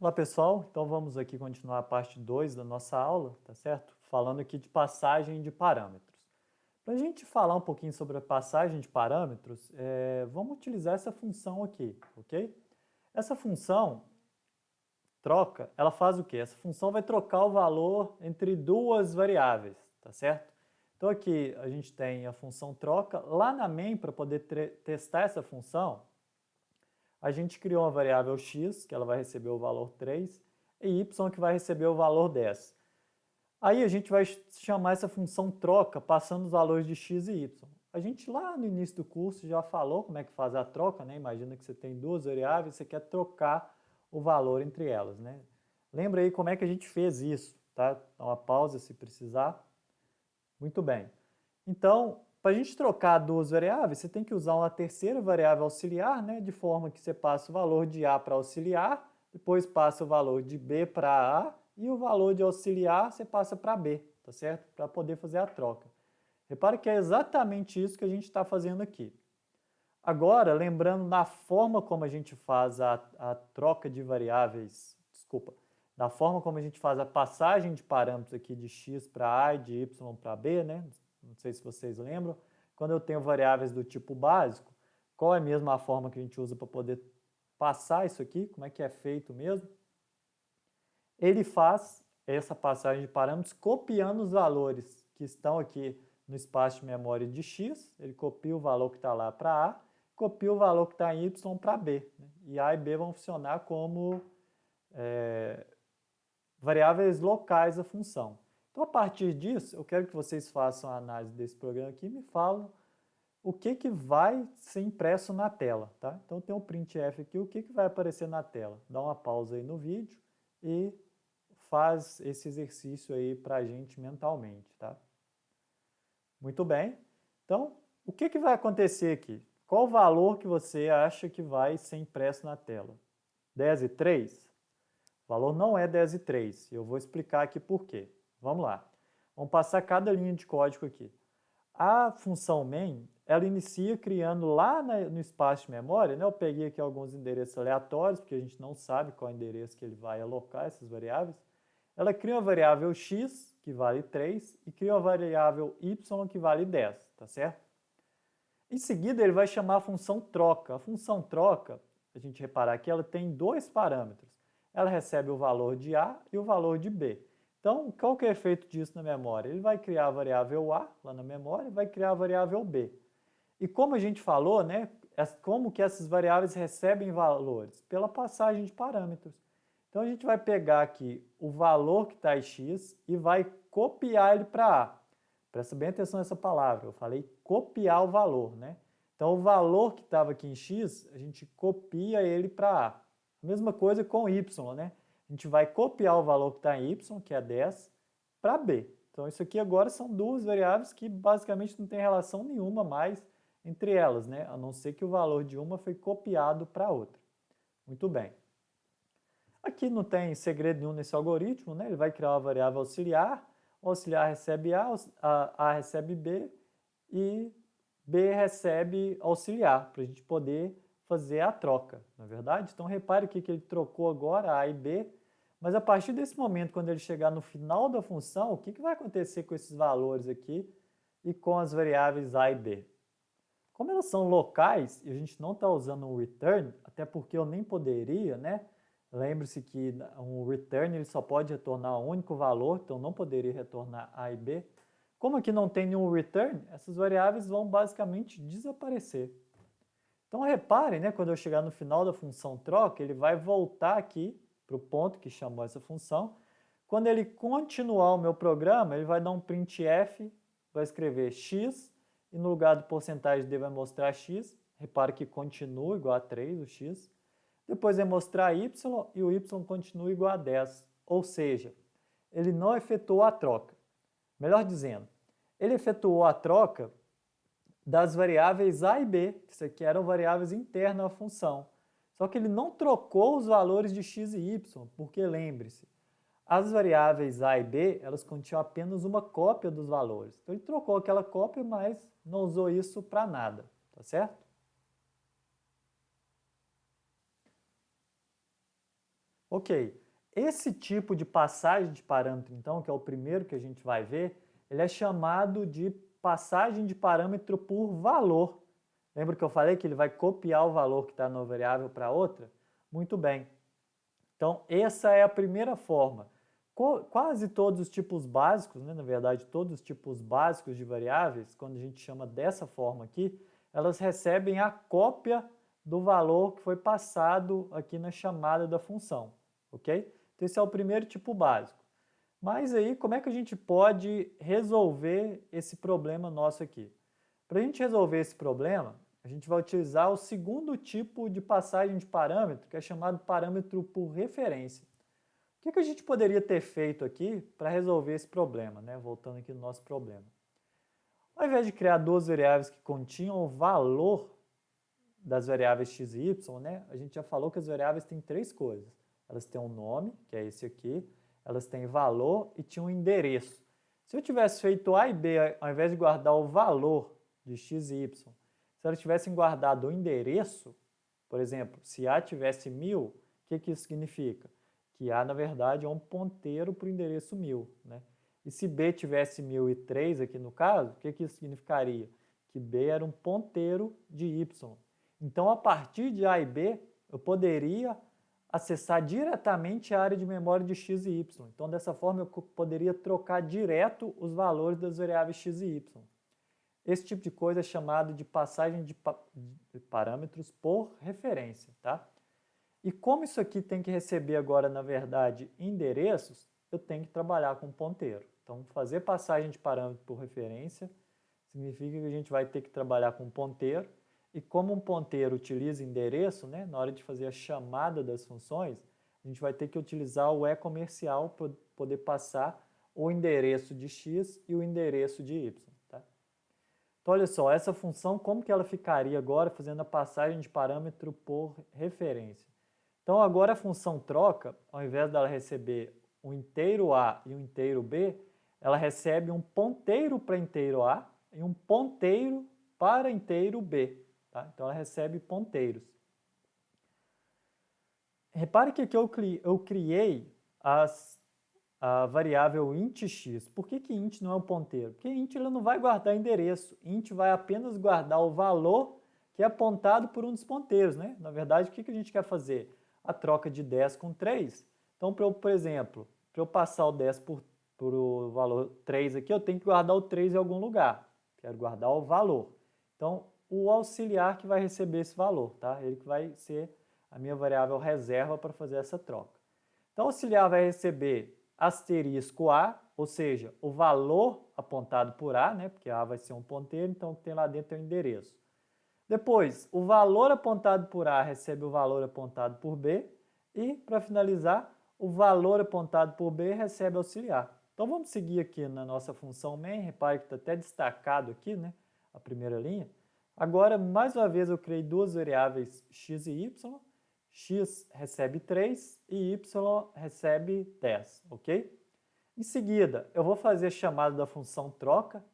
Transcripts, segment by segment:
Olá pessoal, então vamos aqui continuar a parte 2 da nossa aula, tá certo? Falando aqui de passagem de parâmetros. Para a gente falar um pouquinho sobre a passagem de parâmetros, vamos utilizar essa função aqui, ok? Essa função troca, ela faz o quê? Essa função vai trocar o valor entre duas variáveis, tá certo? Então aqui a gente tem a função troca, lá na main, para poder testar essa função, a gente criou uma variável x, que ela vai receber o valor 3, e y, que vai receber o valor 10. Aí a gente vai chamar essa função troca, passando os valores de x e y. A gente lá no início do curso já falou como é que faz a troca, né? Imagina que você tem duas variáveis e você quer trocar o valor entre elas, né? Lembra aí como é que a gente fez isso, tá? Dá uma pausa se precisar. Muito bem. Então, para a gente trocar duas variáveis, você tem que usar uma terceira variável auxiliar, né, de forma que você passa o valor de A para auxiliar, depois passa o valor de B para A e o valor de auxiliar você passa para B, tá certo? Para poder fazer a troca. Repare que é exatamente isso que a gente está fazendo aqui. Agora, lembrando na forma como a gente faz a troca de variáveis, desculpa, da forma como a gente faz a passagem de parâmetros aqui de x para A e de y para B, né? Não sei se vocês lembram. Quando eu tenho variáveis do tipo básico, qual é mesmo a forma que a gente usa para poder passar isso aqui? Como é que é feito mesmo? Ele faz essa passagem de parâmetros copiando os valores que estão aqui no espaço de memória de x, ele copia o valor que está lá para A, copia o valor que está em y para B. Né? E A e B vão funcionar como variáveis locais da função. Então, a partir disso, eu quero que vocês façam a análise desse programa aqui e me falam o que vai ser impresso na tela. Tá? Então, tem um printf aqui, o que vai aparecer na tela. Dá uma pausa aí no vídeo e faz esse exercício aí para a gente mentalmente. Tá? Muito bem. Então, o que vai acontecer aqui? Qual o valor que você acha que vai ser impresso na tela? 10 e 3? O valor não é 10 e 3. Eu vou explicar aqui por quê. Vamos lá. Vamos passar cada linha de código aqui. A função main, ela inicia criando lá no espaço de memória, né? Eu peguei aqui alguns endereços aleatórios, porque a gente não sabe qual é o endereço que ele vai alocar essas variáveis. Ela cria uma variável x, que vale 3, e cria uma variável y, que vale 10, tá certo? Em seguida, ele vai chamar a função troca. A função troca, a gente reparar aqui, ela tem dois parâmetros. Ela recebe o valor de A e o valor de B. Então, qual que é o efeito disso na memória? Ele vai criar a variável A lá na memória e vai criar a variável B. E como a gente falou, né, como que essas variáveis recebem valores? Pela passagem de parâmetros. Então, a gente vai pegar aqui o valor que está em x e vai copiar ele para A. Presta bem atenção nessa palavra, eu falei copiar o valor, né? Então, o valor que estava aqui em x, a gente copia ele para A. A mesma coisa com y, né? A gente vai copiar o valor que está em y, que é 10, para B. Então, isso aqui agora são duas variáveis que basicamente não tem relação nenhuma mais entre elas, né? A não ser que o valor de uma foi copiado para a outra. Muito bem. Aqui não tem segredo nenhum nesse algoritmo, né? Ele vai criar uma variável auxiliar, o auxiliar recebe A recebe B e B recebe auxiliar, para a gente poder fazer a troca, não é verdade? Então repare aqui que ele trocou agora A e B, mas a partir desse momento, quando ele chegar no final da função, o que vai acontecer com esses valores aqui e com as variáveis A e B? Como elas são locais e a gente não está usando um return, até porque eu nem poderia, né? Lembre-se que um return ele só pode retornar um único valor, então não poderia retornar A e B. Como aqui não tem nenhum return, essas variáveis vão basicamente desaparecer. Então reparem, né, quando eu chegar no final da função troca, ele vai voltar aqui para o ponto que chamou essa função. Quando ele continuar o meu programa, ele vai dar um printf, vai escrever x, e no lugar do porcentagem d vai mostrar x. Repare que continua igual a 3, o x. Depois vai mostrar y e o y continua igual a 10. Ou seja, ele não efetuou a troca. Melhor dizendo, ele efetuou a troca das variáveis a e b, que isso aqui eram variáveis internas à função. Só que ele não trocou os valores de x e y, porque lembre-se, as variáveis a e b, elas continham apenas uma cópia dos valores. Então ele trocou aquela cópia, mas não usou isso para nada, tá certo? Ok, esse tipo de passagem de parâmetro, então, que é o primeiro que a gente vai ver, ele é chamado de passagem de parâmetro por valor. Lembra que eu falei que ele vai copiar o valor que está numa variável para outra? Muito bem. Então, essa é a primeira forma. Quase todos os tipos básicos, né, na verdade, todos os tipos básicos de variáveis, quando a gente chama dessa forma aqui, elas recebem a cópia do valor que foi passado aqui na chamada da função, ok? Então, esse é o primeiro tipo básico. Mas aí, como é que a gente pode resolver esse problema nosso aqui? Para a gente resolver esse problema, a gente vai utilizar o segundo tipo de passagem de parâmetro, que é chamado parâmetro por referência. O que a gente poderia ter feito aqui para resolver esse problema, né? Voltando aqui no nosso problema. Ao invés de criar duas variáveis que continham o valor das variáveis x e y, né? A gente já falou que as variáveis têm três coisas. Elas têm um nome, que é esse aqui, elas têm valor e tinham um endereço. Se eu tivesse feito A e B, ao invés de guardar o valor de x e y, se elas tivessem guardado o endereço, por exemplo, se A tivesse 1000, o que isso significa? Que A, na verdade, é um ponteiro para o endereço 1000, né? E se B tivesse 1003 aqui no caso, o que isso significaria? Que B era um ponteiro de y. Então, a partir de A e B, eu poderia acessar diretamente a área de memória de x e y. Então, dessa forma, eu poderia trocar direto os valores das variáveis x e y. Esse tipo de coisa é chamado de passagem de parâmetros por referência, tá? E como isso aqui tem que receber agora, na verdade, endereços, eu tenho que trabalhar com ponteiro. Então, fazer passagem de parâmetro por referência significa que a gente vai ter que trabalhar com ponteiro. E como um ponteiro utiliza endereço, né, na hora de fazer a chamada das funções, a gente vai ter que utilizar o e-comercial para poder passar o endereço de x e o endereço de y. Tá? Então, olha só, essa função, como que ela ficaria agora fazendo a passagem de parâmetro por referência? Então, agora a função troca, ao invés dela receber um inteiro A e um inteiro B, ela recebe um ponteiro para inteiro A e um ponteiro para inteiro B. Tá? Então, ela recebe ponteiros. Repare que aqui eu criei a variável int x. Por que int não é um ponteiro? Porque int ela não vai guardar endereço. Int vai apenas guardar o valor que é apontado por um dos ponteiros. Né? Na verdade, o que a gente quer fazer? A troca de 10 com 3. Então, por exemplo, para eu passar o 10 por o valor 3 aqui, eu tenho que guardar o 3 em algum lugar. Quero guardar o valor. Então, o auxiliar que vai receber esse valor, tá? Ele que vai ser a minha variável reserva para fazer essa troca. Então, o auxiliar vai receber asterisco A, ou seja, o valor apontado por A, né? Porque A vai ser um ponteiro, então o que tem lá dentro é o endereço. Depois, o valor apontado por A recebe o valor apontado por B. E, para finalizar, o valor apontado por B recebe auxiliar. Então, vamos seguir aqui na nossa função main. Repare que está até destacado aqui, né? A primeira linha. Agora, mais uma vez, eu criei duas variáveis x e y. X recebe 3 e y recebe 10, ok? Em seguida, eu vou fazer a chamada da função troca.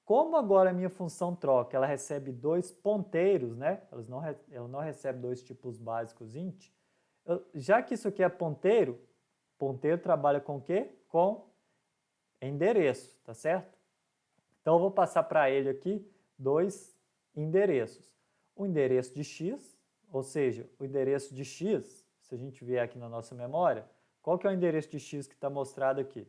Como agora a minha função troca, ela recebe dois ponteiros, né? Ela não recebe dois tipos básicos int. Já que isso aqui é ponteiro, ponteiro trabalha com o quê? Com endereço, tá certo? Então eu vou passar para ele aqui dois endereços. O endereço de x, ou seja, o endereço de x, se a gente vier aqui na nossa memória, qual que é o endereço de x que está mostrado aqui?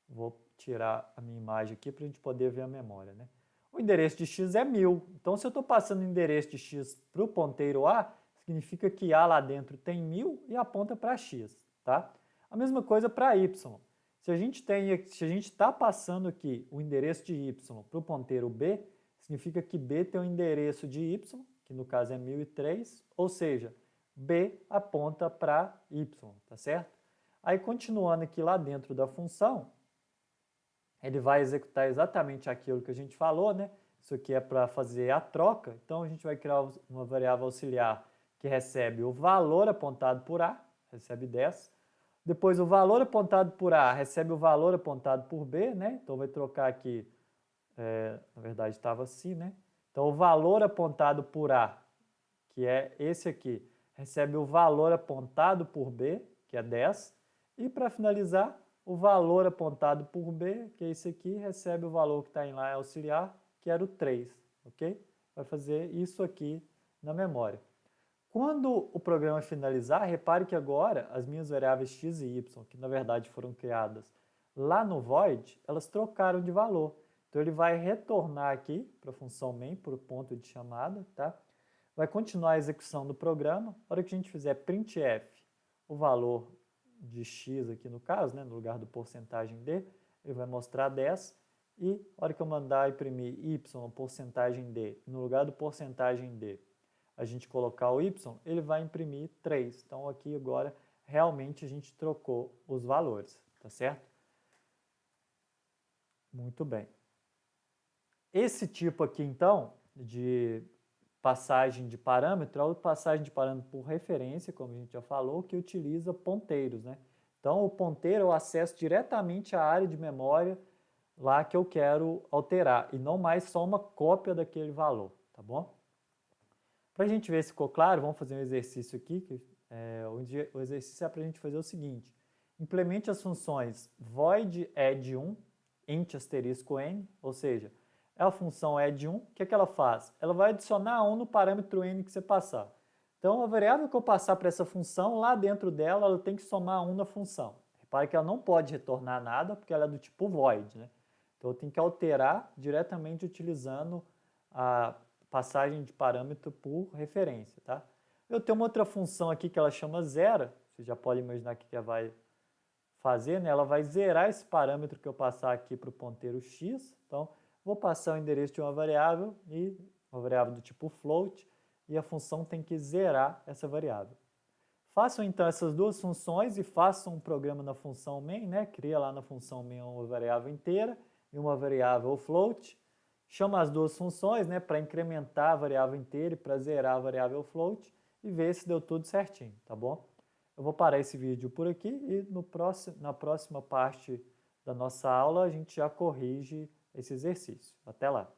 Vou tirar a minha imagem aqui para a gente poder ver a memória, né? O endereço de x é 1000. Então, se eu estou passando o endereço de x para o ponteiro A, significa que A lá dentro tem 1000 e aponta para x, tá? A mesma coisa para y. Se a gente está passando aqui o endereço de y para o ponteiro B, significa que B tem o endereço de y, que no caso é 1003, ou seja, B aponta para y, tá certo? Aí, continuando aqui lá dentro da função, ele vai executar exatamente aquilo que a gente falou, né? Isso aqui é para fazer a troca, então a gente vai criar uma variável auxiliar que recebe o valor apontado por A, recebe 10. Depois o valor apontado por A recebe o valor apontado por B, né? Então vai trocar aqui, na verdade estava assim, né? Então o valor apontado por A, que é esse aqui, recebe o valor apontado por B, que é 10, e para finalizar, o valor apontado por B, que é esse aqui, recebe o valor que está em lá auxiliar, que era o 3, ok? Vai fazer isso aqui na memória. Quando o programa finalizar, repare que agora as minhas variáveis x e y, que na verdade foram criadas lá no void, elas trocaram de valor. Então ele vai retornar aqui para a função main, para o ponto de chamada, tá? Vai continuar a execução do programa. Na hora que a gente fizer printf, o valor de x aqui no caso, né, no lugar do porcentagem d, ele vai mostrar 10. E na hora que eu mandar imprimir y, porcentagem d, no lugar do porcentagem d, a gente colocar o y, ele vai imprimir 3. Então aqui agora realmente a gente trocou os valores, tá certo? Muito bem. Esse tipo aqui então de passagem de parâmetro é a passagem de parâmetro por referência, como a gente já falou, que utiliza ponteiros, né? Então o ponteiro eu acesso diretamente à área de memória lá que eu quero alterar e não mais só uma cópia daquele valor, tá bom? Para a gente ver se ficou claro, vamos fazer um exercício aqui. O exercício é para a gente fazer o seguinte. Implemente as funções void add1, int asterisco n, ou seja, é a função add1, o que é que ela faz? Ela vai adicionar 1 no parâmetro n que você passar. Então, a variável que eu passar para essa função, lá dentro dela, ela tem que somar 1 na função. Repare que ela não pode retornar nada, porque ela é do tipo void, né? Então, eu tenho que alterar diretamente utilizando a passagem de parâmetro por referência, tá? Eu tenho uma outra função aqui que ela chama zero, você já pode imaginar o que ela vai fazer, né? Ela vai zerar esse parâmetro que eu passar aqui para o ponteiro x, então vou passar o endereço de uma variável do tipo float, e a função tem que zerar essa variável. Façam então essas duas funções e façam um programa na função main, né? Cria lá na função main uma variável inteira e uma variável float. Chama as duas funções, né, para incrementar a variável inteira e para zerar a variável float e ver se deu tudo certinho, tá bom? Eu vou parar esse vídeo por aqui e na próxima parte da nossa aula a gente já corrige esse exercício. Até lá!